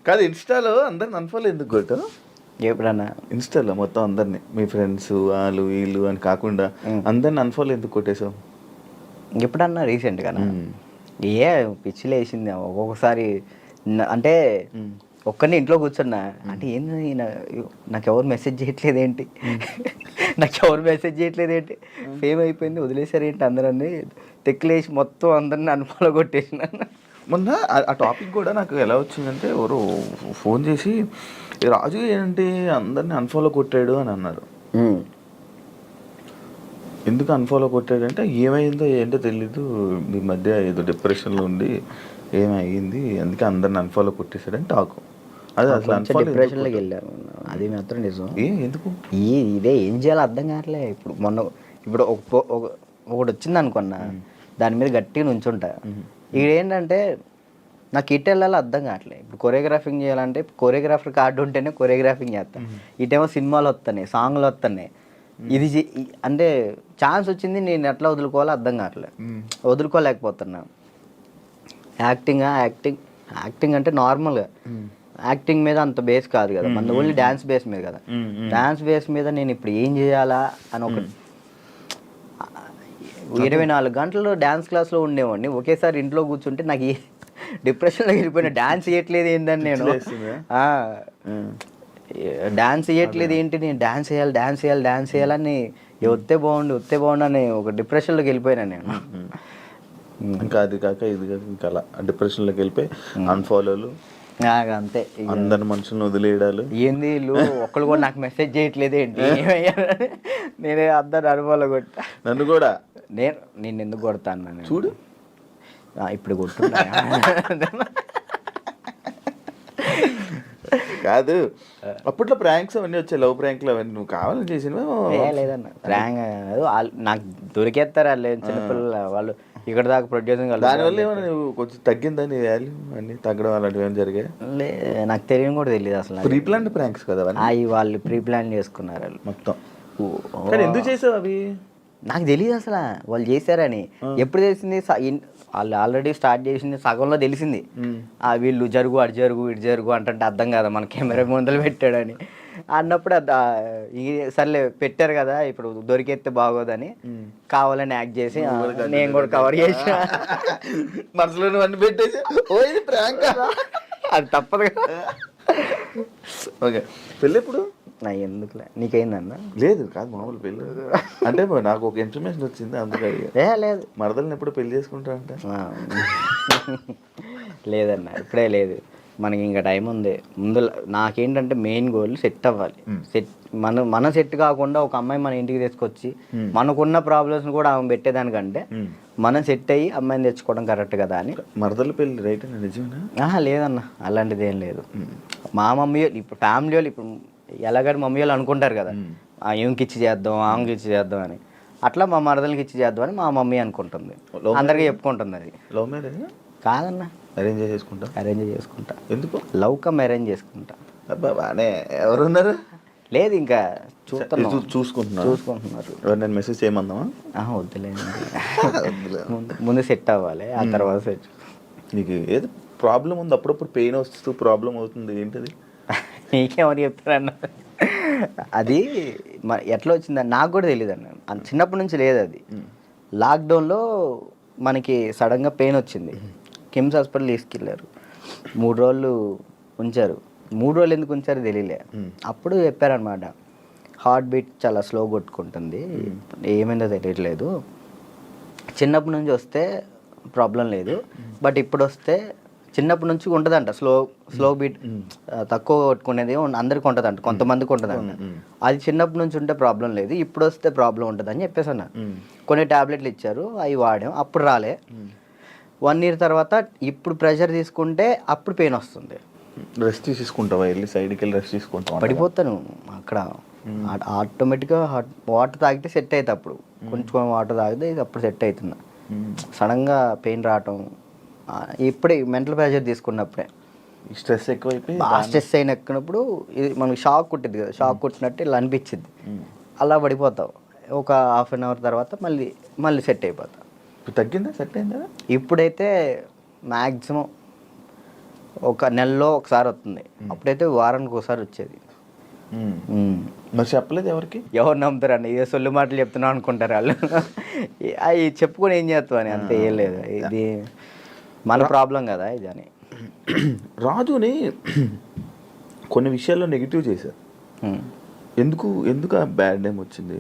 కాదు, ఇన్స్టాలో అందరిని అన్ఫాలో ఎందుకు కొట్టు? ఎప్పుడన్నా ఇన్స్టాలో మొత్తం అందరినీ, మీ ఫ్రెండ్స్ వాళ్ళు వీళ్ళు అని కాకుండా అందరిని అన్ఫాలో ఎందుకు కొట్టేసావు? ఎప్పుడన్నా రీసెంట్గా ఏ పిచ్చిలు వేసింది ఒక్కొక్కసారి. అంటే ఒక్కరిని ఇంట్లో కూర్చున్నా అంటే ఏంది, నాకు ఎవరు మెసేజ్ చేయట్లేదు ఏంటి, ఫేమ్ అయిపోయింది వదిలేసారు ఏంటి అందరని తెక్కులేసి మొత్తం అందరిని అన్ఫాలో కొట్టేసిన. మొన్న ఆ టాపిక్ కూడా నాకు ఎలా వచ్చిందంటే, ఎవరు ఫోన్ చేసి రాజు ఏంటి అందరిని అన్ఫాలో కొట్టాడు అని అన్నారు. ఎందుకు అన్ఫాలో కొట్టాడంటే ఏమైందో ఏంటో తెలీదు, ఈ మధ్య ఏదో డిప్రెషన్లో ఉండి ఏమైంది అందుకే అందరిని అన్ఫాలో కొట్టేశాడని టాకు. అదే అసలు అన్ఫాలో డిప్రెషన్లోకి వెళ్ళాను, అది మాత్రం నిజం. ఎందుకు ఇదే ఏం చేయాలో అర్థం కావట్లే. ఇప్పుడు ఒకటి వచ్చింది అనుకున్నా, దాని మీద గట్టిగా నుంచుంటా. ఏంటంటే నాకు ఇటు వెళ్ళాలో అర్థం కావట్లేదు. ఇప్పుడు కొరియోగ్రాఫింగ్ చేయాలంటే కొరియోగ్రాఫర్ కార్డు ఉంటేనే కొరియోగ్రాఫింగ్ చేస్తాను, ఇటేమో సినిమాలు వస్తున్నాయి, సాంగ్లు వస్తున్నాయి. ఇది అంటే ఛాన్స్ వచ్చింది, నేను ఎట్లా వదులుకోవాలో అర్థం కావట్లేదు, వదులుకోలేకపోతున్నా. యాక్టింగ్ అంటే నార్మల్గా యాక్టింగ్ మీద అంత బేస్ కాదు కదా, మన ఓన్లీ డ్యాన్స్ బేస్ మీద కదా. డ్యాన్స్ బేస్ మీద నేను ఇప్పుడు ఏం చేయాలా అని ఒక 24 గంటలు డ్యాన్స్ క్లాస్లో ఉండేవాడిని, ఒకేసారి ఇంట్లో కూర్చుంటే నాకు డిప్రెషన్లో వెళ్ళిపోయిన. డ్యాన్స్ చేయట్లేదు ఏంటని నేను డాన్స్ చేయట్లేదు ఏంటి, నేను డాన్స్ చేయాలని వస్తే బాగుండు అని ఒక డిప్రెషన్లోకి వెళ్ళిపోయినా నేను. ఇంకా అది కాక ఇది కాక ఇంకా అలా డిప్రెషన్లోకి వెళ్ళిపోయి అన్ఫాలోలు, అంతే. అందరి మనుషులను వదిలేయడాలు. ఏంది వీళ్ళు ఒక్కళ్ళు కూడా నాకు మెసేజ్ చేయట్లేదు ఏంటి, నేనే అందరు అనుభవాలు కొట్టా. నన్ను కూడా నేను ఎందుకు కొడతాను చూడు, ఇప్పుడు కొట్టున్నా. కాదు అప్పట్లో ప్రాంక్స్ అవన్నీ వచ్చాయి, లవ్ ప్రాంక్లు అవన్నీ నువ్వు కావాలని చేసినవా? లేదన్న ప్రాంక్ నాకు దొరికేస్తారు వాళ్ళు, చిన్నపిల్లలు వాళ్ళు ఇక్కడ దాకా ప్రొడ్యూసింగ్. దానివల్ల ఏమైనా నువ్వు కొంచెం తగ్గిందా నీ వాల్యూ అన్ని తగ్గడం అలాంటివి ఏమైనా జరిగాయి? నాకు తెలియని కూడా తెలియదు అసలు. ప్రీ ప్లాన్ ప్రాంక్స్ కదా అవి వాళ్ళు ప్రీ ప్లాన్ చేసుకున్నారు వాళ్ళు మొత్తం. ఎందుకు చేసావు అవి? నాకు తెలియదు అసలు వాళ్ళు చేశారని. ఎప్పుడు తెలిసింది, వాళ్ళు ఆల్రెడీ స్టార్ట్ చేసింది సగంలో తెలిసింది. వీళ్ళు జరుగు అటు జరుగు ఇటు జరుగు అంటే అర్థం కదా మన కెమెరా ముందలు పెట్టాడని అన్నప్పుడు సర్లే పెట్టారు కదా ఇప్పుడు దొరికేస్తే బాగోదని కావాలని యాక్ట్ చేసి నేను కూడా కవర్ చేసిన. మనసులో అన్ని పెట్టేసి అది తప్పదు కదా. ఓకే, పెళ్ళి ఎప్పుడు? నా ఎందుకులే, నీకైందన్న? లేదు కాదు, మామూలు పెళ్ళి అంటే నాకు ఒక ఇన్ఫర్మేషన్ వచ్చింది అందుకే. లేదు మరదల్ని ఎప్పుడు పెళ్లి చేసుకుంటా అంటే లేదన్న, ఇప్పుడే లేదు, మనకి ఇంకా టైం ఉంది. ముందు నాకేంటంటే మెయిన్ గోల్ సెట్ అవ్వాలి. మన సెట్ కాకుండా ఒక అమ్మాయి మన ఇంటికి తీసుకొచ్చి మనకున్న ప్రాబ్లమ్స్ కూడా ఆమె పెట్టేదానికంటే మనం సెట్ అయ్యి అమ్మాయిని తెచ్చుకోవడం కరెక్ట్ కదా అని. మరదల పెళ్ళి రైట్ అని నిజమేనా? లేదన్న, అలాంటిది ఏం లేదు. మా మమ్మీ ఇప్పుడు ఫ్యామిలీ వాళ్ళు ఇప్పుడు ఎలాగని మమ్మీ వాళ్ళు అనుకుంటారు కదా, ఈమెకి ఇచ్చి చేద్దాం ఆమెకి ఇచ్చి చేద్దాం అని, అట్లా మా మరదలకి ఇచ్చి చేద్దాం అని మా మమ్మీ అనుకుంటుంది, అందరికీ చెప్పుకుంటుంది. అది లవ్ మ్యారేజ్ కాదన్న, అరేంజ్ చేసుకుంటా. ఎందుకు? లవ్ కమ్ అరేంజ్ చేసుకుంటా. అబ్బా బానే, ఎవరున్నారు? లేదు ఇంకా చూసుకుంటున్నారు. నేను మెసేజ్ చేయమందామా? వద్దులేదు, ముందు సెట్ అవ్వాలి, ఆ తర్వాత సెట్. నీకు ఏదో ప్రాబ్లం ఉంది, అప్పుడప్పుడు పెయిన్ వస్తూ ప్రాబ్లం అవుతుంది, ఏంటది? నీకేమని చెప్తారన్న? అది ఎట్లా వచ్చిందని నాకు కూడా తెలియదు అన్న, చిన్నప్పటి నుంచి లేదు అది. లాక్డౌన్లో మనకి సడన్గా పెయిన్ వచ్చింది, కిమ్స్ హాస్పిటల్ తీసుకెళ్ళారు, 3 రోజులు ఉంచారు. 3 రోజులు ఎందుకు ఉంచారో తెలియలే. అప్పుడు చెప్పారనమాట, హార్ట్ బీట్ చాలా స్లో కొట్టుకుంటుంది, ఏమైందో తెలియట్లేదు, చిన్నప్పటి నుంచి వస్తే ప్రాబ్లం లేదు, బట్ ఇప్పుడు వస్తే చిన్నప్పటి నుంచి ఉంటుందంట స్లో బీట్, తక్కువ కొట్టుకునేది అందరికి ఉంటుందంట, కొంతమందికి ఉంటుందంట. అది చిన్నప్పటి నుంచి ఉంటే ప్రాబ్లం లేదు, ఇప్పుడు వస్తే ప్రాబ్లం ఉంటుంది అని చెప్పేసి అన్న. కొన్ని టాబ్లెట్లు ఇచ్చారు, అవి వాడాం, అప్పుడు రాలే. 1 year తర్వాత ఇప్పుడు ప్రెషర్ తీసుకుంటే అప్పుడు పెయిన్ వస్తుంది. రెస్ట్ తీసుకుంటావా? వెళ్ళి సైడ్కి వెళ్ళి రెస్ట్ తీసుకుంటావా? పడిపోతాను అక్కడ, ఆటోమేటిక్గా వాటర్ తాగితే సెట్ అవుతుంది. అప్పుడు కొంచెం వాటర్ తాగితే అప్పుడు సెట్ అవుతుంది. సడన్గా పెయిన్ రావటం ఇప్పుడే మెంటల్ ప్రెషర్ తీసుకున్నప్పుడే, స్ట్రెస్ ఎక్కువైపోయి బాగా స్ట్రెస్ అయిన ఎక్కినప్పుడు ఇది మనకి షాక్ కొట్టింది కదా, షాక్ కొట్టినట్టు ఇలా అనిపించింది, అలా పడిపోతావు. ఒక 1/2 hour తర్వాత మళ్ళీ సెట్ అయిపోతావు. తగ్గిందా? సెట్ అయిందా? ఇప్పుడైతే మ్యాక్సిమం ఒక నెలలో ఒకసారి వస్తుంది, అప్పుడైతే వారానికి ఒకసారి వచ్చేది. మరి చెప్పలేదు ఎవరికి? ఎవరు నమ్ముతారండి, ఇదే సొల్లు మాటలు చెప్తున్నావు అనుకుంటారు వాళ్ళు. అవి చెప్పుకొని ఏం చేస్తావు అని, అంతే, ఏం లేదు, ఇది మన ప్రాబ్లం కదా ఇది అని. రాజుని కొన్ని విషయాల్లో నెగిటివ్ చేశారు, ఎందుకు ఆ బ్యాడ్ నేమ్ వచ్చింది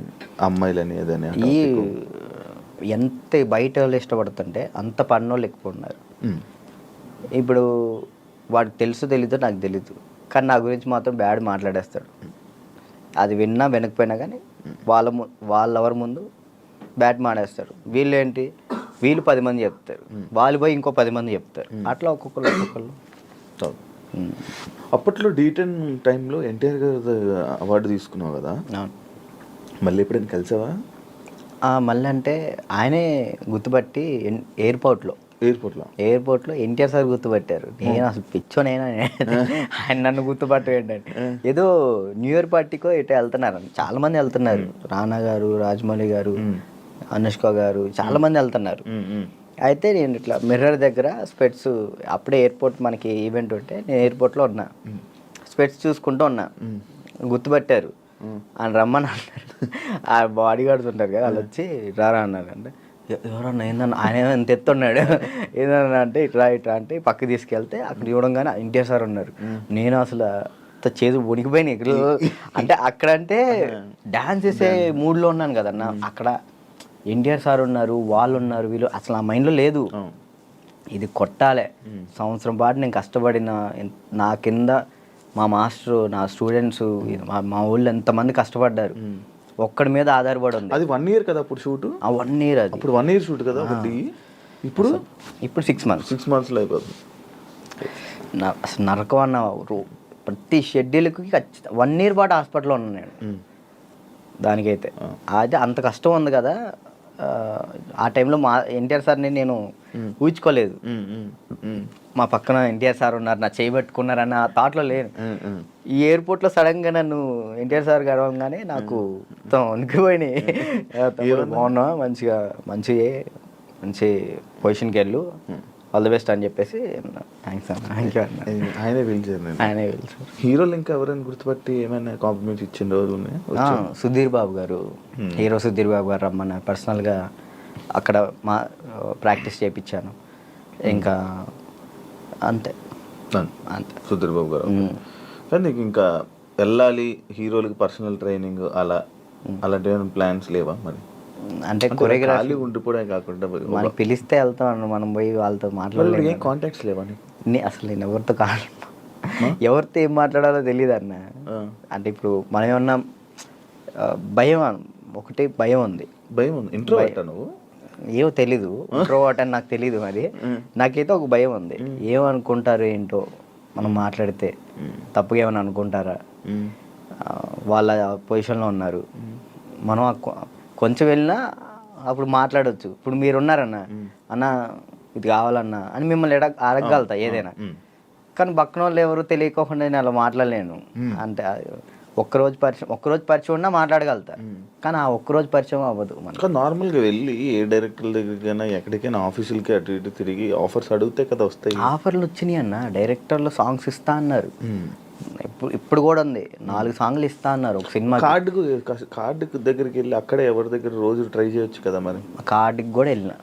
అమ్మాయిలని ఏదని? ఈ ఎంత బయట వాళ్ళు ఇష్టపడుతుంటే అంత పన్నోళ్ళు ఎక్కువ ఉన్నారు. ఇప్పుడు వాడికి తెలీదో నాకు తెలీదు, కానీ నా గురించి మాత్రం బ్యాడ్ మాట్లాడేస్తాడు. అది విన్నా వినకపోయినా కానీ వాళ్ళెవరి ముందు బ్యాట్ మాడేస్తారు. వీళ్ళు ఏంటి, వీళ్ళు 10 మంది చెప్తారు, వాళ్ళు పోయి ఇంకో 10 మంది చెప్తారు, అట్లా ఒక్కొక్కరు. అప్పట్లో D10 టైంలో ఎన్టీఆర్ గారు అవార్డు తీసుకున్నావు కదా, అవును. మళ్ళీ ఎప్పుడైనా కలిసావా? మళ్ళీ అంటే ఆయనే గుర్తుపట్టి ఎయిర్పోర్ట్లో ఎన్టీఆర్ సార్ గుర్తుపట్టారు. నేను అసలు పిచ్చోనైనా ఆయన నన్ను గుర్తుపట్టండి. ఏదో న్యూ ఇయర్ పార్టీకో ఎటో వెళ్తున్నారు, చాలా మంది వెళ్తున్నారు, రానా గారు, రాజమౌళి గారు, అనుష్క గారు, చాలా మంది వెళ్తున్నారు. అయితే నేను ఇట్లా మిర్రర్ దగ్గర స్పెట్స్, అప్పుడే ఎయిర్పోర్ట్ మనకి ఈవెంట్ ఉంటే నేను ఎయిర్పోర్ట్లో ఉన్నా, స్పెట్స్ చూసుకుంటూ ఉన్నా, గుర్తుపట్టారు. ఆయన రమ్మని అన్నారు. ఆ బాడీ గార్డ్స్ ఉంటారు కదా, వాళ్ళు వచ్చి రారా అన్నారు. అంటే ఎవరన్నా ఏందన్నా, ఆయన ఎంత ఎత్తున్నాడు ఏదన్నా అంటే ఇట్లా అంటే పక్కకి తీసుకెళ్తే అక్కడ చూడంగానే ఎన్టీఆర్ సార్ ఉన్నారు. నేను అసలు చేదు వణికిపోయినాయి. అంటే అక్కడంటే డ్యాన్స్ చేసే మూడ్లో ఉన్నాను కదన్నా, అక్కడ ఎన్టీఆర్ సార్ ఉన్నారు, వాళ్ళు ఉన్నారు, వీళ్ళు అసలు ఆ మైండ్లో లేదు. ఇది కొట్టాలి, సంవత్సరం పాటు నేను కష్టపడిన, నా కింద మా మాస్టరు, నా స్టూడెంట్స్, మా ఊళ్ళో ఎంతమంది కష్టపడ్డారు, ఒక్కడి మీద ఆధారపడి ఉంది. అది 1 year కదా అప్పుడు షూట్? 1 year. అది అప్పుడు 1 year షూట్ కదా ఒకటి. ఇప్పుడు 6 months అయిపోతుంది. అసలు నరకం అన్న, ప్రతి షెడ్యూల్కి 1 year పాటు హాస్పిటల్లో ఉన్నాను నేను. దానికైతే అది అంత కష్టం ఉంది కదా. ఆ టైంలో మా ఎన్టీఆర్ సార్ని నేను ఊహించుకోలేదు. మా పక్కన ఎన్టీఆర్ సార్ ఉన్నారు, నా చేయబెట్టుకున్నారన్న థాట్లో లేను. ఈ ఎయిర్పోర్ట్లో సడన్గా నన్ను ఎన్టీఆర్ సార్ గడవగానే నాకు మొత్తం వణికిపోయినాయి. బాగున్నా, మంచి పొజిషన్కి వెళ్ళు, ఆల్ ది బెస్ట్ అని చెప్పేసి థ్యాంక్స్ అన్న. ఆయనే పిలిచారు. హీరోలు ఇంకా ఎవరైనా గుర్తుపట్టి ఏమైనా కాంప్లిమెంట్స్ ఇచ్చిన రోజు ఉన్నాయి? సుధీర్ బాబు గారు, హీరో సుధీర్ బాబు గారు రమ్మన్నారు పర్సనల్గా, అక్కడ మా ప్రాక్టీస్ చేయించాను. ఇంకా అంతే. సుధీర్ బాబు గారు. కానీ నీకు ఇంకా వెళ్ళాలి హీరోలకి పర్సనల్ ట్రైనింగ్ అలాంటి ప్లాన్స్ లేవా మరి? అంటే కొరియోగ్రఫీ ఉండిపోవడం కాకుండా మనకి పిలిస్తే వెళ్తాం, మనం పోయి వాళ్ళతో మాట్లాడలేదు. కాంటాక్ట్స్ లేవా? అసలు నేను ఎవరితో ఏం మాట్లాడాలో తెలియదు అన్న. అంటే ఇప్పుడు మనం ఏమన్నా భయం, ఒకటి భయం ఉంది. ఇంట్రోవర్ట్ నువ్వు? ఏమో తెలీదు, ఇంట్రోవర్ట్ అని నాకు తెలీదు. మరి నాకైతే ఒక భయం ఉంది, ఏమనుకుంటారు ఏంటో, మనం మాట్లాడితే తప్పుగా ఏమైనా అనుకుంటారా, వాళ్ళ పొజిషన్లో ఉన్నారు, మనం కొంచెం వెళ్ళినా అప్పుడు మాట్లాడవచ్చు. ఇప్పుడు మీరున్నారన్న, అన్న ఇది కావాలన్నా అని మిమ్మల్ని అడగగలుగుతా ఏదైనా. కానీ పక్కన వాళ్ళు ఎవరు తెలియకోకుండా నేను అలా మాట్లాడలేను. అంటే ఒక్కరోజు పరిచయం ఉన్నా మాట్లాడగలుగుతా, కానీ ఆ ఒక్కరోజు పరిచయం అవ్వదు. మనకు నార్మల్గా వెళ్ళి ఏ డైరెక్టర్ల దగ్గరికైనా ఎక్కడికైనా ఆఫీసులకి అటు ఇటు తిరిగి ఆఫర్స్ అడిగితే కదా వస్తాయి. ఆఫర్లు వచ్చినాయి అన్న, డైరెక్టర్లు సాంగ్స్ ఇస్తా అన్నారు. ఇప్పుడు కూడా ఉంది, 4 సాంగ్లు ఇస్తా అన్నారు ఒక సినిమా. కార్డుకు దగ్గరికి వెళ్ళి అక్కడే ఎవరి దగ్గర రోజు ట్రై చేయొచ్చు కదా మరి. కార్డుకి కూడా వెళ్ళిన,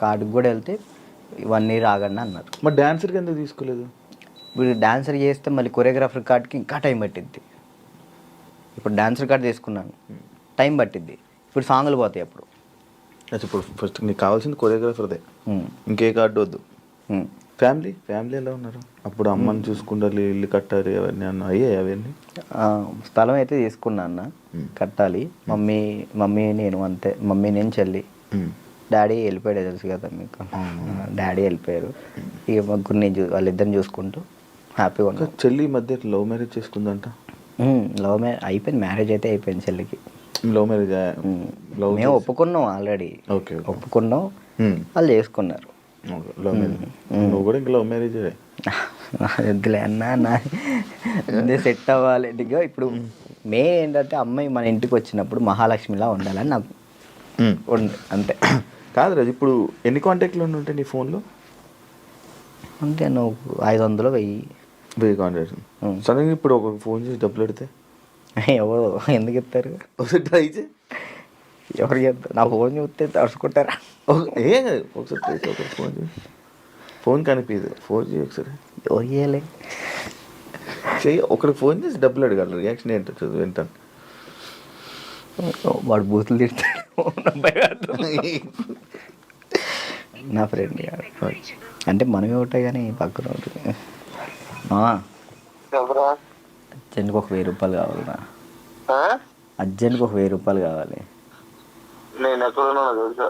కార్డుకి కూడా వెళ్తే 1 year ఆగండి అన్నారు. మరి డాన్సర్కి ఎందుకు తీసుకోలేదు? ఇప్పుడు డాన్సర్ చేస్తే మళ్ళీ కొరియోగ్రాఫర్ కార్డ్కి ఇంకా టైం పట్టిద్ది. ఇప్పుడు డాన్సర్ కార్డ్ తీసుకున్నాను, టైం పట్టిద్ది. ఇప్పుడు సాంగ్లు పోతాయి అప్పుడు. ఇప్పుడు ఫస్ట్ నీకు కావాల్సింది కొరియోగ్రాఫర్దే, ఇంకే కార్డు వద్దు. ఫ్యామిలీ ఎలా ఉన్నారు? అప్పుడు అమ్మని చూసుకుంటారు, ఇల్లు కట్టాలి, అవన్నీ అయ్యాయి అవన్నీ? స్థలం అయితే తీసుకున్నా అన్న, కట్టాలి. మమ్మీ నేను అంతే, మమ్మీ నేను చెల్లి. డాడీ వెళ్ళిపోయాడు, తెలుసు కదా మీకు. డాడీ వెళ్ళిపోయారు, ఇక ముగ్గురు నేను వాళ్ళిద్దరిని చూసుకుంటూ హ్యాపీగా ఉన్నా. చెల్లి మధ్య లవ్ మ్యారేజ్ చేసుకుందంట? లవ్ మ్యారేజ్ అయిపోయింది, మ్యారేజ్ అయితే అయిపోయింది చెల్లికి. Love marriage? మేము ఒప్పుకున్నాం ఆల్రెడీ. ఓకే, ఒప్పుకున్నాం, వాళ్ళు చేసుకున్నారు. నువ్వు కూడా ఇంకా లవ్ మ్యారేజ్? వద్దులే అన్న, సెట్ అవ్వాలి. ఇప్పుడు ఏంటంటే అమ్మాయి మన ఇంటికి వచ్చినప్పుడు మహాలక్ష్మిలా ఉండాలని నాకు అంతే. కాదు రాజు, ఇప్పుడు ఎన్ని కాంటాక్ట్లు ఉంటాయి నీ ఫోన్లో? అంటే నువ్వు 500 1000 కాంటాక్ట్స్. సడన్గా ఇప్పుడు ఒక ఫోన్ చేసి డబ్బులు పెడితే ఎవరు ఎందుకు ఇస్తారు? ఒకసారి ట్రై చేయి. ఎవరికి చెప్తారు? నా ఫోన్ చూస్తే తడుచుకుంటారా? ఏం కాదు, ఒకసారి ఫోన్ చేసి. ఫోన్ కనిపించదు, ఫోన్ చేయి ఒకసారి. ఓయ్యలే చెయ్యి, ఒకరికి ఫోన్ చేసి డబ్బులు అడగాలి. రియాక్షన్ ఏంటో చదువు వింటాను. వాడు బూతులు తిడతాడు నా ఫ్రెండ్. అంటే మనమే ఉంటాయి కానీ పక్కన ఉంటుంది. అర్జెంట్కి ఒక 1000 రూపాయలు కావాలన్నా, అర్జెంట్కి ఒక 1000 రూపాయలు కావాలి. నేను ఎక్కడున్నా తెలుసా?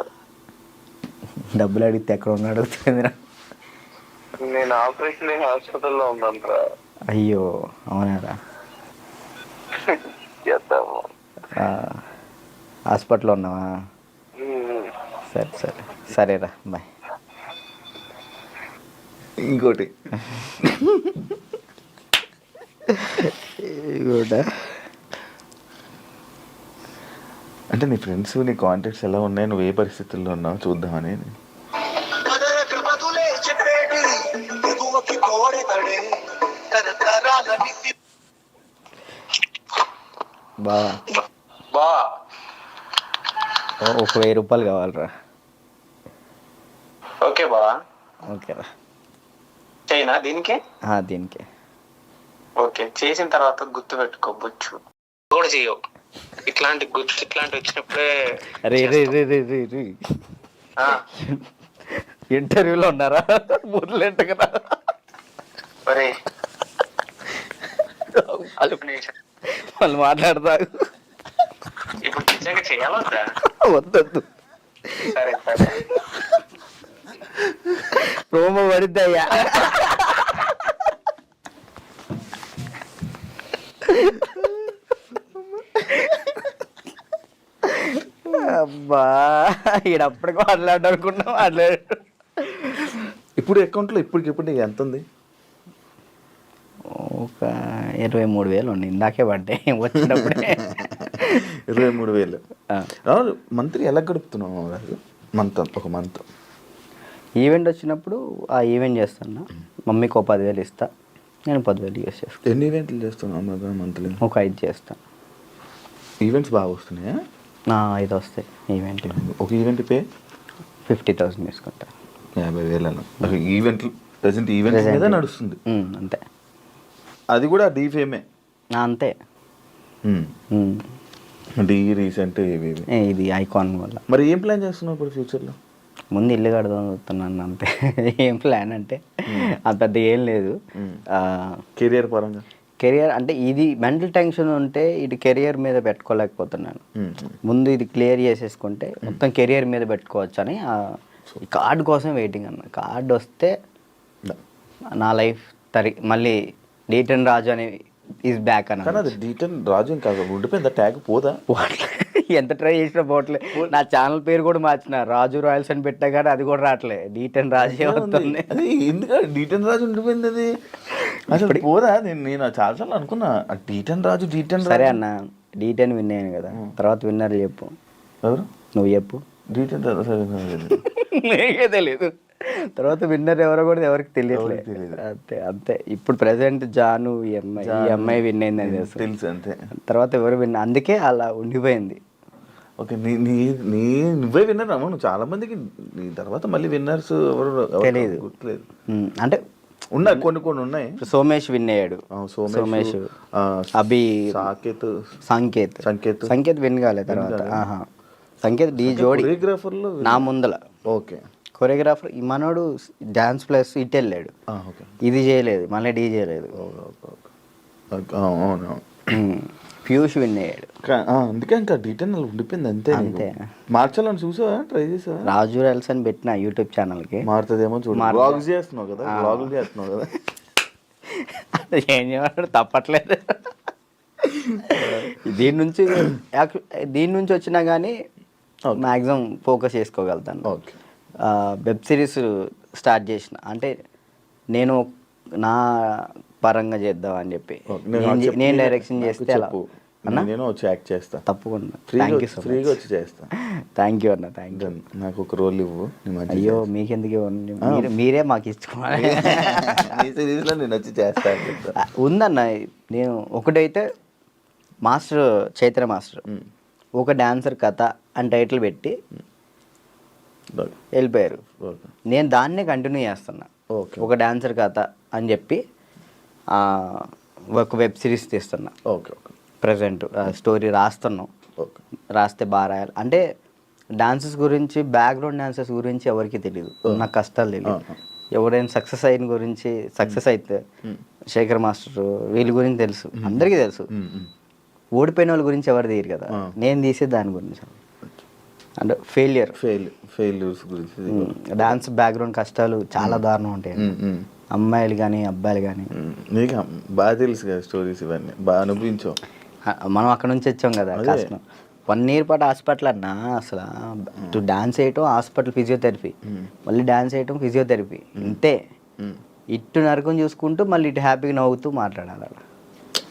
డబ్బులు అడిగితే ఎక్కడ ఉన్నాడు అడుగుతుందిరా. నేను ఆపరేషన్ హాస్పిటల్లో ఉన్నాను. అయ్యో అవునారా? చేద్దాము. హాస్పిటల్లో ఉన్నావా? సరే సరే సరేరా బాయ్. ఇంకోటి కూడా అంటే నీ ఫ్రెండ్స్ నీ కాంటాక్ట్స్ ఎలా ఉన్నాయి, నువ్వు ఏ పరిస్థితుల్లో ఉన్నావు చూద్దామని. బావా బా ఒక 1000 రూపాయలు కావాలరా. ఓకే బా, ఓకేరా. చైనా దీనికి దీనికి ఓకే. చేసిన తర్వాత గుర్తు పెట్టుకోవచ్చు కూడా చేయవు. ఇట్లాంటి వచ్చినప్పుడే రే రే రే రే రే రే ఇంటర్వ్యూలో ఉన్నారా? బుర్రెంట కదా. ఒరే వాళ్ళు మాట్లాడతా. ఇప్పుడు నిజంగా చేయాలొద్దా? వద్దొద్దు, సరే సరే. ప్రోమో పడిద్దయ్యా. అబ్బా ఈడప్పటికి మాట్లాడు అనుకున్నా మాట్లాడు. ఇప్పుడు అకౌంట్లో ఇప్పటికిప్పుడు ఎంత ఉంది? ఒక 23,000 ఉంది. ఇందాకే పడ్డాయి వచ్చినప్పుడే. 23,000. మంత్లీ ఎలా గడుపుతున్నావు? ఒక మంత్ ఈవెంట్ వచ్చినప్పుడు ఆ ఈవెంట్ చేస్తున్నా. మమ్మీకి ఒక 10,000 ఇస్తా, నేను 10,000 యూస్ చేస్తాను. ఎన్ని ఈవెంట్లు చేస్తున్నావు మంత్లీ? ఒక 5 చేస్తాను. ఈవెంట్స్ బాగా వస్తున్నాయా? 5 వస్తాయి ఈవెంట్. ఒక ఈవెంట్ పే 50,000 తీసుకుంటా. 50,000 ఈవెంట్లు ప్రజెంట్ ఈవెంట్ మీద నడుస్తుంది అంతే. అది కూడా డీఫేమే అంతే. డీ రీసెంట్ ఇది ఐకాన్ వల్ల. మరి ఏం ప్లాన్ చేస్తున్నావు ఇప్పుడు ఫ్యూచర్లో? ముందు ఇల్లు కడదాం చూస్తున్నాను అంతే. ఏం ప్లాన్ అంటే అంత పెద్ద ఏం లేదు. కెరియర్ పరంగా కెరియర్ అంటే ఇది మెంటల్ టెన్షన్ ఉంటే ఇది కెరియర్ మీద పెట్టుకోలేకపోతున్నాను. ముందు ఇది క్లియర్ చేసేసుకుంటే మొత్తం కెరియర్ మీద పెట్టుకోవచ్చు అని కార్డు కోసం వెయిటింగ్ అన్న. కార్డు వస్తే నా లైఫ్ మళ్ళీ డీటన్ రాజు అని ఈజ్ బ్యాక్ అన్న. కానీ అది డీటన్ రాజు ఇంకా ఉండిపోయిందా? ట్యాగ్ పోదా? ఎంత ట్రై చేసినా పోవట్లే. నా ఛానల్ పేరు కూడా మార్చిన, రాజు రాయల్స్ అని పెట్టా కానీ అది కూడా రావట్లే. డీటన్ రాజే వస్తుంది. అది ఎందుకంటే డీటన్ రాజు ఉండిపోయింది. అది అసలు పోదా? నేను చాలాసార్లు అనుకున్నా డీటన్ రాజు. సరే అన్న, డీటెన్ విన్ అయ్యాను కదా, తర్వాత విన్నర్ చెప్పు. ఎవరు? నువ్వు చెప్పు. డీటన్ రాజు నీకే తెలియదు. తర్వాత విన్నర్ ఎవరో కూడా ఎవరికి తెలియట్లేదు. అంతే అంతే. ఇప్పుడు ప్రెసెంట్ జాను ఈ అమ్మాయి విన్ అయిందని తెలుసు అంతే. తర్వాత ఎవరు విన్, అందుకే అలా ఉండిపోయింది. ఓకే, నువ్వే విన్నర్ అమ్మా. నువ్వు చాలా మందికి నీ తర్వాత మళ్ళీ విన్నర్స్ ఎవరు తెలియదు, గుర్తులేదు. అంటే ఉన్నాయి, కొన్ని ఉన్నాయి. సోమేష్ విన్ అయ్యాడు. సోమేష్, అభి, సంకేత్ విన్ కాలేదు. తర్వాత సంకేత్ డీ జోడి కొరియోగ్రాఫర్లో నా ముందల. ఓకే, కొరియోగ్రాఫర్ ఈ మనోడు డాన్స్ ప్లస్ ఇటు వెళ్ళాడు. ఇది చేయలేదు, మళ్ళీ డీ చేయలేదు. పీయూష్ విన్ అయ్యాడు. అందుకే ఇంకా డీటెయిల్ ఉండిపోయింది అంతే. అంతే. మార్చాలని చూసావా? ట్రై చేసావా? రాజు రైల్స్ అని పెట్టిన యూట్యూబ్ ఛానల్కి. మారుతుందేమో చూడు. వ్లాగ్స్ చేస్తున్నావు కదా, వ్లాగులు చేస్తున్నావు కదా. ఏం చేయమంటాడు, తప్పట్లేదు. దీని నుంచి వచ్చినా కానీ మ్యాక్సిమం ఫోకస్ చేసుకోగలుగుతాను. ఓకే. వెబ్ సిరీస్ స్టార్ట్ చేసిన, అంటే నేను నా పరంగా చేద్దాం అని చెప్పి నేను డైరెక్షన్ చేస్తే నేను వచ్చి యాక్ట్ చేస్తా తప్పకుండా. Thank you so much. ఫ్రీగా వచ్చి చేస్తా. థ్యాంక్ యూ అన్న, థ్యాంక్ యూ. నాకు ఒక రోల్ ఇవ్వు. అయ్యో మీకెందుకు ఇవ్వండి, మీరే మాకు ఇచ్చుకోవాలి. సిరీస్లో నేను వచ్చి చేస్తా. ఉందన్న, నేను ఒకటైతే మాస్టర్ చైత్ర మాస్టర్ ఒక డాన్సర్ కథ అని టైటిల్ పెట్టి వెళ్ళిపోయారు. నేను దాన్నే కంటిన్యూ చేస్తున్నా. ఒక డాన్సర్ కథ అని చెప్పి ఒక వెబ్ సిరీస్ తీస్తున్నా. Okay okay. ప్రజెంట్ స్టోరీ రాస్తున్నాం. రాస్తే బాగా రాయాలి. అంటే డాన్సెస్ గురించి, బ్యాక్గ్రౌండ్ డాన్సెస్ గురించి ఎవరికి తెలియదు, నాకు కష్టాలు తెలియదు. ఎవరైనా సక్సెస్ అయిన గురించి, సక్సెస్ అయితే శేఖర్ మాస్టర్ వీళ్ళ గురించి తెలుసు, అందరికీ తెలుసు. ఓడిపోయిన వాళ్ళ గురించి ఎవరు తీయరు కదా, నేను తీసే దాని గురించి. అంటే ఫెయిల్యూర్, ఫెయిల్యూర్స్ గురించి. డాన్స్ బ్యాక్గ్రౌండ్ కష్టాలు చాలా దారుణం ఉంటాయి, అమ్మాయిలు కానీ అబ్బాయిలు కానీ. నీకు బాగా తెలుసు కదా స్టోరీస్, ఇవన్నీ బాగా అనుభవించావు. మనం అక్కడ నుంచి వచ్చాం కదా కష్టం. 1 year పాటు హాస్పిటల్ అన్నా, అసలు డాన్స్ వేయటం హాస్పిటల్, ఫిజియోథెరపీ, మళ్ళీ డాన్స్ వేయటం ఫిజియోథెరపీ, ఇంతే. ఇటు నరకం చూసుకుంటూ మళ్ళీ ఇటు హ్యాపీగా నవ్వుతూ మాట్లాడాలి అలా.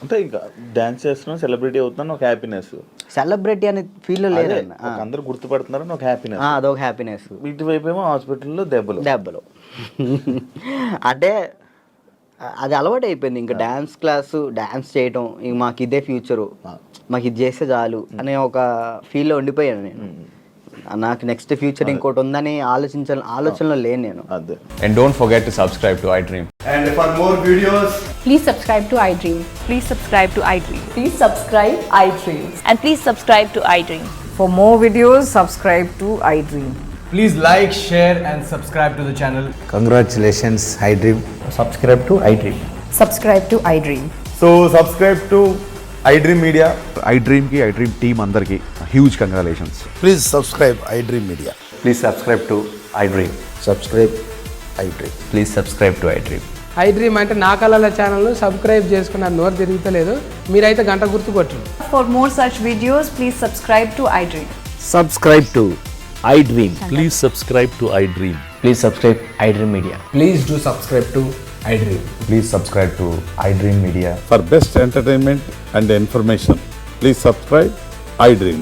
అంటే ఇంకా డాన్స్ చేస్తున్నావు, సెలబ్రిటీ అవుతున్నాను, ఒక హ్యాపీనెస్. సెలబ్రిటీ అనే ఫీల్ లేదన్న, అందరూ గుర్తుపడుతున్నారని ఒక హ్యాపీనెస్, అదొక హ్యాపీనెస్. ఇటువైపు ఏమో హాస్పిటల్లో దెబ్బలు అంటే అది అలవాటు అయిపోయింది. ఇంకా డాన్స్ క్లాసు, డాన్స్ చేయటం, ఇంక మాకు ఇదే ఫ్యూచరు, మాకు ఇది చేస్తే చాలు అనే ఒక ఫీల్లో ఉండిపోయాను నేను. నాకు నెక్స్ట్ ఫ్యూచర్ ఇంకోటి ఉందని ఆలోచనలో లేను నేను. అదే. And don't forget to subscribe to iDream. And for more videos, Please subscribe to iDream. Please subscribe to iDream. Please subscribe iDream. And please subscribe to iDream. For more videos, subscribe to iDream. please like, share, and subscribe to the channel. Congratulations, iDream. Subscribe to iDream. Subscribe to iDream. So subscribe to iDream Media. iDream ki iDream team andarki huge congratulations. Please subscribe iDream Media. Please subscribe to iDream. Subscribe iDream. Please subscribe to iDream. iDream అంటే నా కళల channel subscribe చేసుకున్న నోరు తిరుగుతలేదు, మీరైతే గంట గుర్తు కొట్టండి. For more such videos, please subscribe to iDream. Subscribe to iDream. Please subscribe to iDream. Please subscribe iDream Media. Please do subscribe to iDream. Please subscribe to iDream Media. For best entertainment and information, please subscribe iDream.